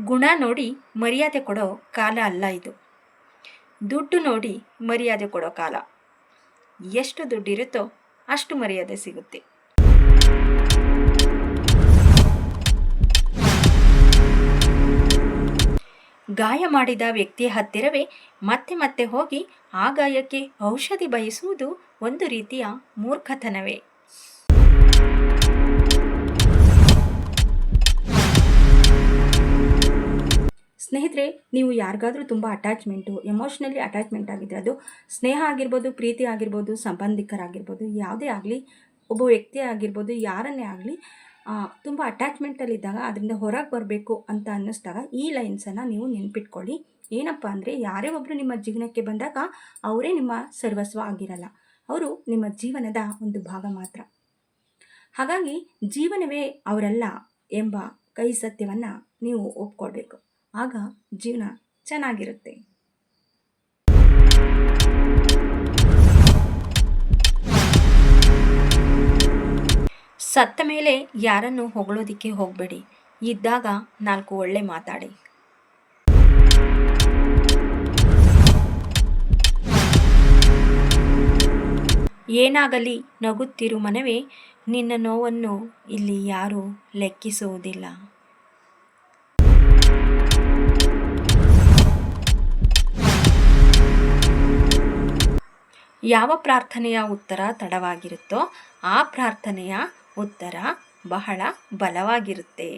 ಗುಣ ನೋಡಿ ಮರ್ಯಾದೆ ಕೊಡೋ ಕಾಲ ಅಲ್ಲ ಇದು. ದುಡ್ಡು ನೋಡಿ ಮರ್ಯಾದೆ ಕೊಡೋ ಕಾಲ. ಎಷ್ಟು ದುಡ್ಡಿರುತ್ತೋ ಅಷ್ಟು ಮರ್ಯಾದೆ ಸಿಗುತ್ತೆ. ಗಾಯ ಮಾಡಿದ ವ್ಯಕ್ತಿಯ ಹತ್ತಿರವೇ ಮತ್ತೆ ಮತ್ತೆ ಹೋಗಿ ಆ ಗಾಯಕ್ಕೆ ಔಷಧಿ ಬಯಸುವುದು ಒಂದು ರೀತಿಯ ಮೂರ್ಖತನವೇ. ಸ್ನೇಹಿತರೆ, ನೀವು ಯಾರಿಗಾದರೂ ತುಂಬ ಎಮೋಷ್ನಲಿ ಅಟ್ಯಾಚ್ಮೆಂಟ್ ಆಗಿದ್ರೆ, ಅದು ಸ್ನೇಹ ಆಗಿರ್ಬೋದು, ಪ್ರೀತಿ ಆಗಿರ್ಬೋದು, ಸಂಬಂಧಿಕರಾಗಿರ್ಬೋದು, ಯಾವುದೇ ಆಗಲಿ, ಒಬ್ಬ ವ್ಯಕ್ತಿ ಆಗಿರ್ಬೋದು, ಯಾರನ್ನೇ ಆಗಲಿ, ತುಂಬ ಅಟ್ಯಾಚ್ಮೆಂಟಲ್ಲಿದ್ದಾಗ ಅದರಿಂದ ಹೊರಗೆ ಬರಬೇಕು ಅಂತ ಅನ್ನಿಸ್ದಾಗ ಈ ಲೈನ್ಸನ್ನು ನೀವು ನೆನ್ಪಿಟ್ಕೊಳ್ಳಿ. ಏನಪ್ಪ ಅಂದರೆ, ಯಾರೇ ಒಬ್ಬರು ನಿಮ್ಮ ಜೀವನಕ್ಕೆ ಬಂದಾಗ ಅವರೇ ನಿಮ್ಮ ಸರ್ವಸ್ವ ಆಗಿರಲ್ಲ. ಅವರು ನಿಮ್ಮ ಜೀವನದ ಒಂದು ಭಾಗ ಮಾತ್ರ. ಹಾಗಾಗಿ ಜೀವನವೇ ಅವರಲ್ಲ ಎಂಬ ಕೈ ಸತ್ಯವನ್ನು ನೀವು ಒಪ್ಕೊಳ್ಬೇಕು. ಆಗ ಜೀವನ ಚೆನ್ನಾಗಿರುತ್ತೆ. ಸತ್ತ ಮೇಲೆ ಯಾರನ್ನು ಹೊಗಳೋದಿಕ್ಕೆ ಹೋಗಬೇಡಿ. ಇದ್ದಾಗ 4 ಒಳ್ಳೆ ಮಾತಾಡಿ. ಏನಾಗಲಿ ನಗುತ್ತಿರು ಮನವೇ, ನಿನ್ನ ನೋವನ್ನು ಇಲ್ಲಿ ಯಾರೂ ಲೆಕ್ಕಿಸುವುದಿಲ್ಲ. ಯಾವ ಪ್ರಾರ್ಥನೆಯ ಉತ್ತರ ತಡವಾಗಿರುತ್ತೋ ಆ ಪ್ರಾರ್ಥನೆಯ ಉತ್ತರ ಬಹಳ ಬಲವಾಗಿರುತ್ತೆ.